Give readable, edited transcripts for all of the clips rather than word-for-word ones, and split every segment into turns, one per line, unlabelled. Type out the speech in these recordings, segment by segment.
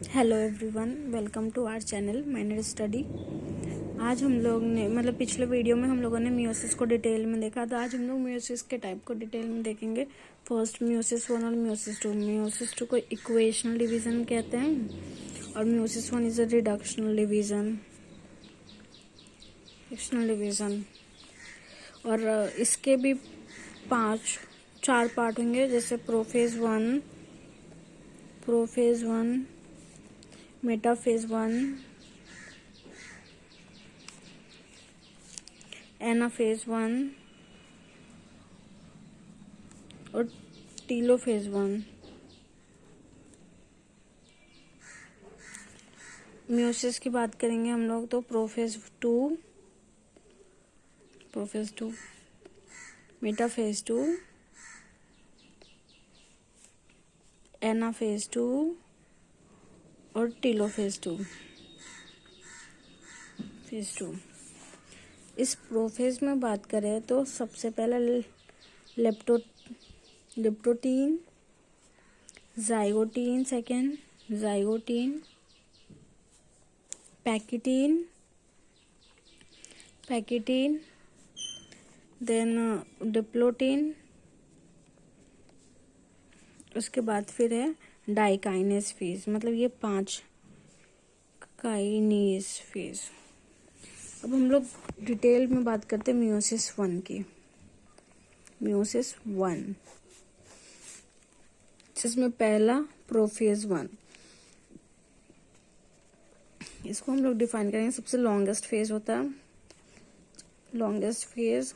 Hello everyone, welcome to our channel minor study. आज हम लोग ने पिछले वीडियो में हम लोगों ने मियोसिस को डिटेल में देखा था। आज हम लोग मियोसिस के टाइप को डिटेल में देखेंगे। फर्स्ट मियोसिस वन और मियोसिस टू। मियोसिस टू को इक्वेशनल डिवीजन कहते हैं और meiosis one is a reductional division. और इसके भी 4 पार्ट होंगे, जैसे prophase one, metaphase one, anaphase one और टीलोफेज वन। मियोसिस की बात करेंगे हम लोग तो prophase two, metaphase two, anaphase two और टीलोफेज टू। इस प्रोफेज में बात करें तो सबसे पहले leptotene, zygotene, second zygotene, pachytene, then diplotene, उसके बाद फिर है डाइकाइनेस फेज। मतलब ये 5 काइनेस फेज। अब हम लोग डिटेल में बात करते हैं मियोसिस वन की। मियोसिस वन, जिसमें पहला प्रोफेज वन, इसको हम लोग डिफाइन करेंगे। सबसे लॉन्गेस्ट फेज होता है। Longest phase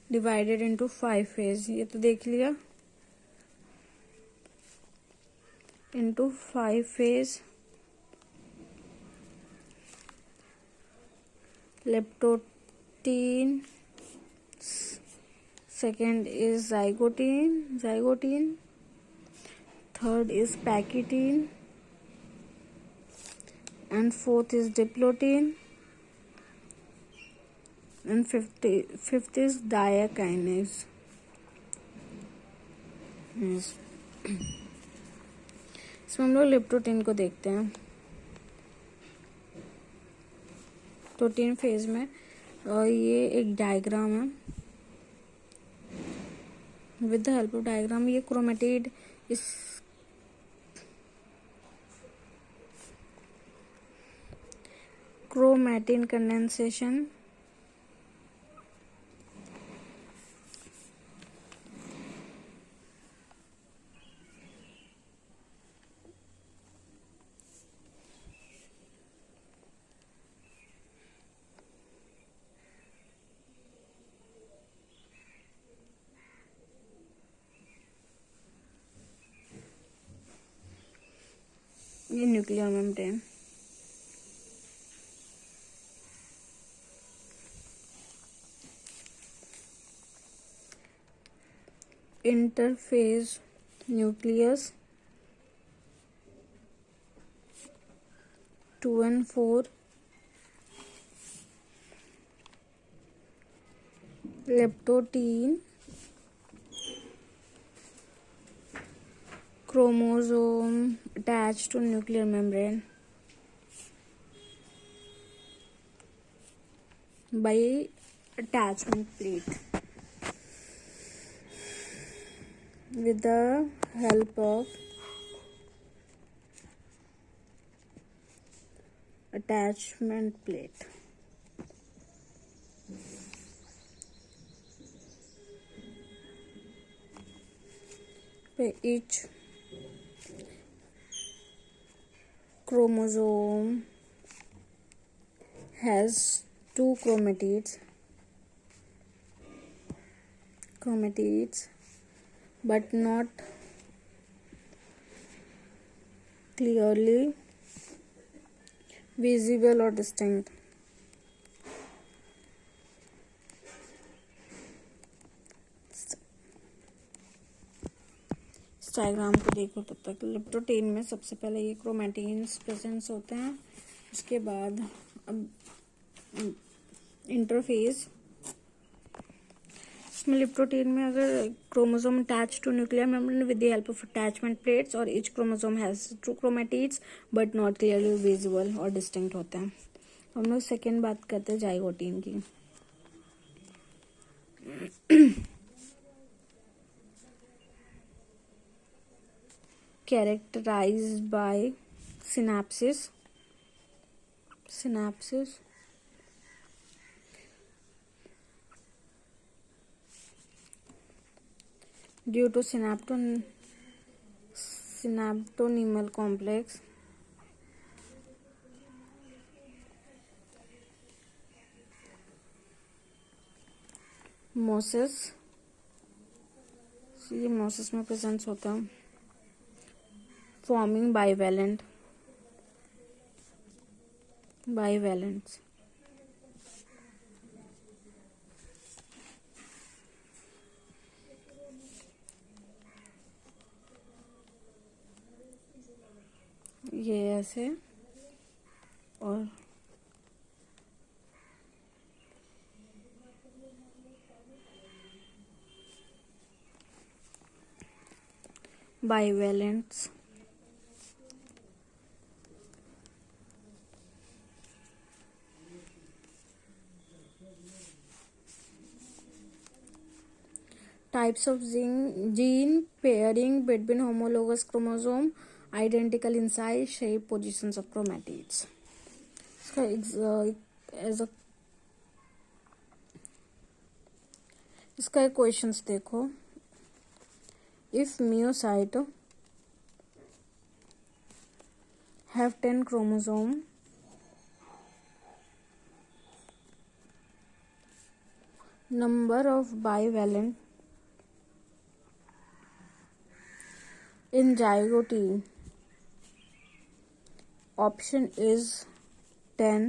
divided into 5 phase, ये तो देख लिया। Into 5 phase. Leptotene, second is zygotín, third is पैकिटीन and fourth is diplotene and fifth is डाइकाइनेस। इसमें हम लोग लेप्टोटीन को देखते हैं। प्रोटीन फेज में और ये एक डायग्राम है। With the help of diagram ये क्रोमेटिड इस क्रोमैटिन कंडेंसेशन ये nuclear membrane. Interphase nucleus 2 and 4, leptotene, chromosome attached to nuclear membrane by attachment plate with the help of attachment plate. Each chromosome has 2 chromatids but not clearly visible or distinct. Diagram को देखो तब तक। Leptotene में सबसे पहले ये क्रोमैटिन्स presence होते हैं। उसके बाद अब इंटरफेज इसमें लिप्टोटीन में अगर chromosome attach to nuclear membrane with the help of attachment plates और each chromosome has two chromatids but not clearly visible और डिस्टिंक्ट होते हैं। हम लोग सेकेंड बात करते हैं जाइगोटीन की। Characterised by synapsis due to synaptonemal complex meiosis, ये मोसिस में प्रेजेंस होता है, फॉर्मिंग बाइवैलेंट्स। ये ऐसे और बाइवैलेंट्स। Types of gene pairing between homologous chromosome, identical in size, shape, positions of chromatids. इसका क्वेश्चंस देखो। If myocyte have 10 chromosome, number of bivalent in zygote option is 10,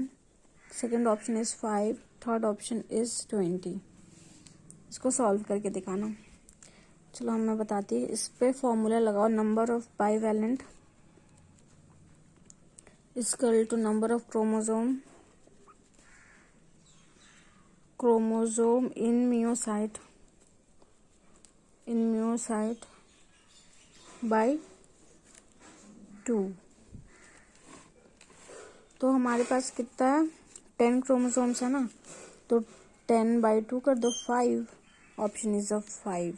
second option is 5, third option is 20। इसको solve करके दिखाना। चलो मैं बताती हूँ। इस पे फॉर्मूला लगाओ। Number of bivalent equal to number of chromosome in meiocyte by 2। तो हमारे पास कितना है, 10 क्रोमोसोम्स है ना, तो 10/2 कर दो, 5। Option is of 5।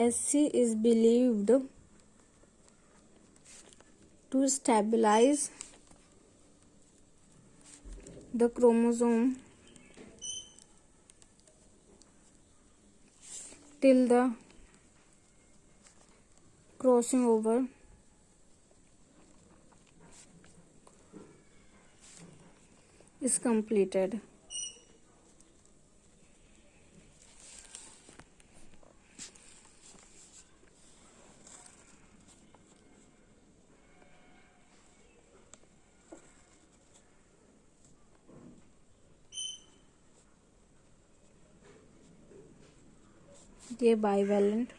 SC is believed to stabilize the chromosome till the crossing over is completed। ये बाइवैलेंट,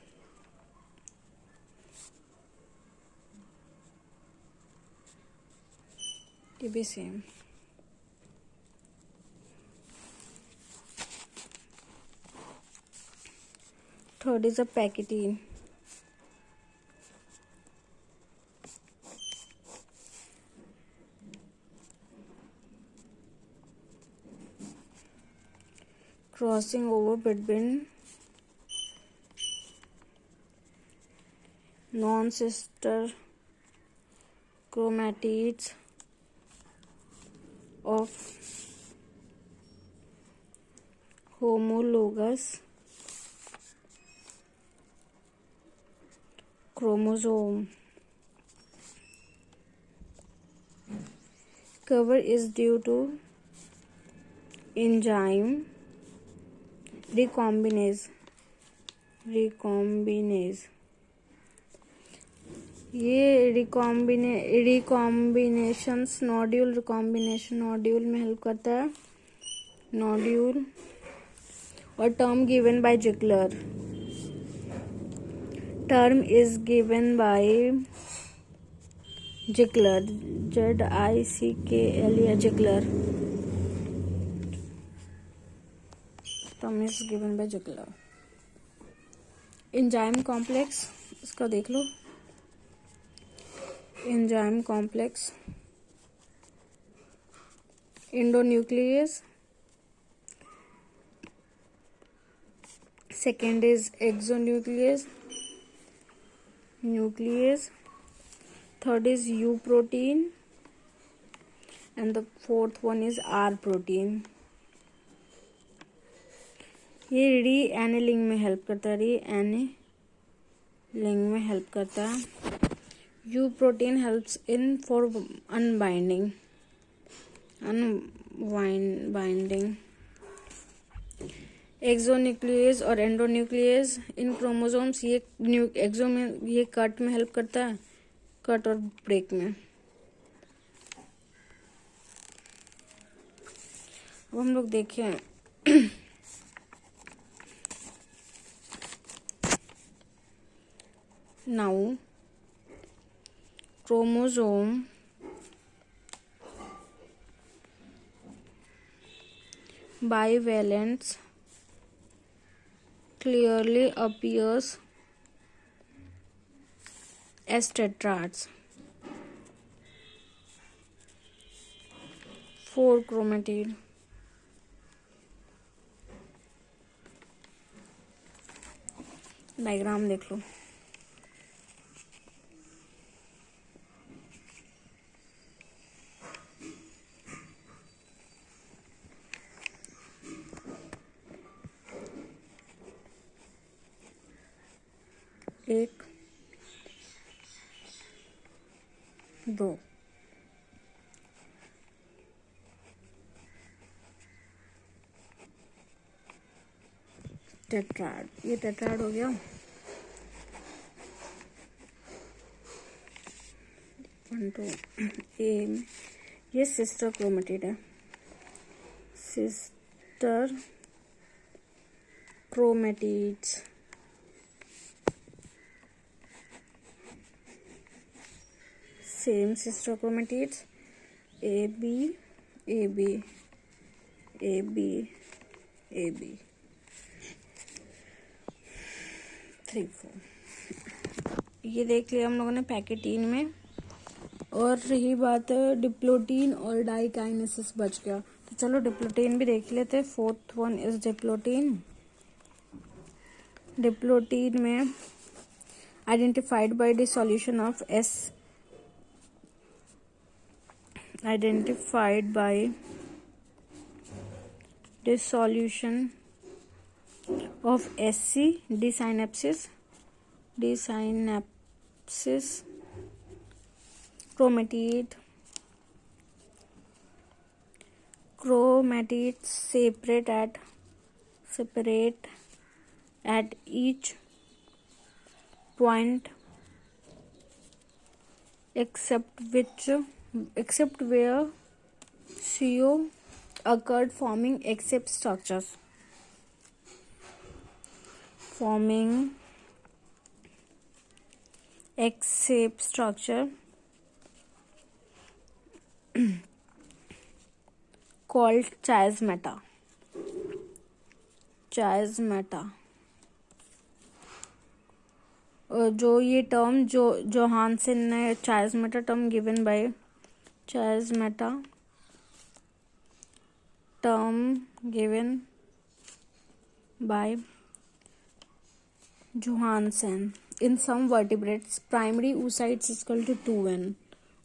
ये भी same. Third is a pachytene. Crossing over between non-sister chromatids of homologous chromosome. Cover is due to enzyme recombinase। ये रिकॉम्बिनेशंस nodule में help करता है, nodule. और term given by Zickler, term is given by Zickler, ZICKL या Zickler. Term is given by Zickler. Enzyme complex, इसका देख लो। Enzyme complex, endonuclease, second is exonuclease, nuclease, third is U protein, and the fourth one is R protein. ये री-एनेलिंग में help करता है, री-एनेलिंग में help करता है। U protein helps in for unbinding. Exonuclease और एंडोन्यूक्लियस इन क्रोमोसोम्स, ये एक्सो में, ये कट में हेल्प करता है, कट और ब्रेक में। अब हम लोग देखें now chromosome bivalence clearly appears as tetrads. 4 chromatid. Diagram देख लो। एक, दो, टेट्राड, ये टेट्राड हो गया। 1 2 ए, ये सिस्टर क्रोमेटिड है, sister chromatids. Same sister chromatids, A B A B A B A B 3 4। ये देख लिया हम लोगों ने पैकेटीन में। और रही बात डिप्लोटीन और डाइकाइनेसिस बच गया, तो चलो डिप्लोटीन भी देख लेते। 4th one is diplotene. Diplotene में identified by dissolution of S, identified by dissolution of SC, desynapsis, chromatid separate at each point except where CO occurred, forming accept structures. Forming accept structure called chiasmata. Chiasmata. जो ये term जो Johannsen ने chiasmata term given by chiasmata term given by Johansen. In some vertebrates, primary oocytes is equal to 2n,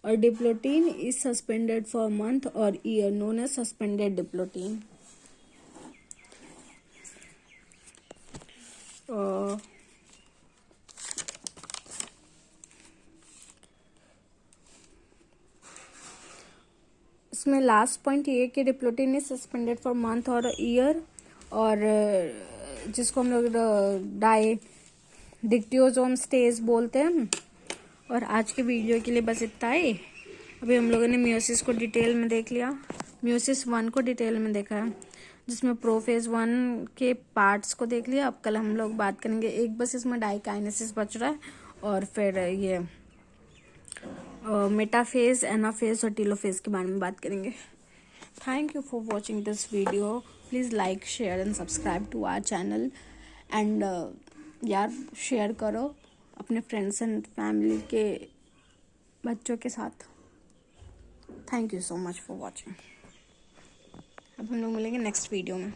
or diplotin is suspended for a month or year, known as suspended diplotin. इसमें last point ये कि diplotene is suspended for month और year, और जिसको हम लोग dictyosome stage बोलते हैं। और आज के वीडियो के लिए बस इतना ही। अभी हम लोगों ने मियोसिस को डिटेल में देख लिया। मियोसिस 1 को डिटेल में देखा है, जिसमें प्रोफेज 1 के पार्ट्स को देख लिया। अब कल हम लोग बात करेंगे, एक बस इसमें डाइकाइनेसिस बच रहा है, और फिर ये मेटाफेज, एनाफेज और टीलोफेज के बारे में बात करेंगे। Thank you for watching this video. Please like share and subscribe to our channel and यार शेयर करो अपने फ्रेंड्स एंड फैमिली के बच्चों के साथ। Thank you so much for watching. अब हम लोग मिलेंगे नेक्स्ट वीडियो में।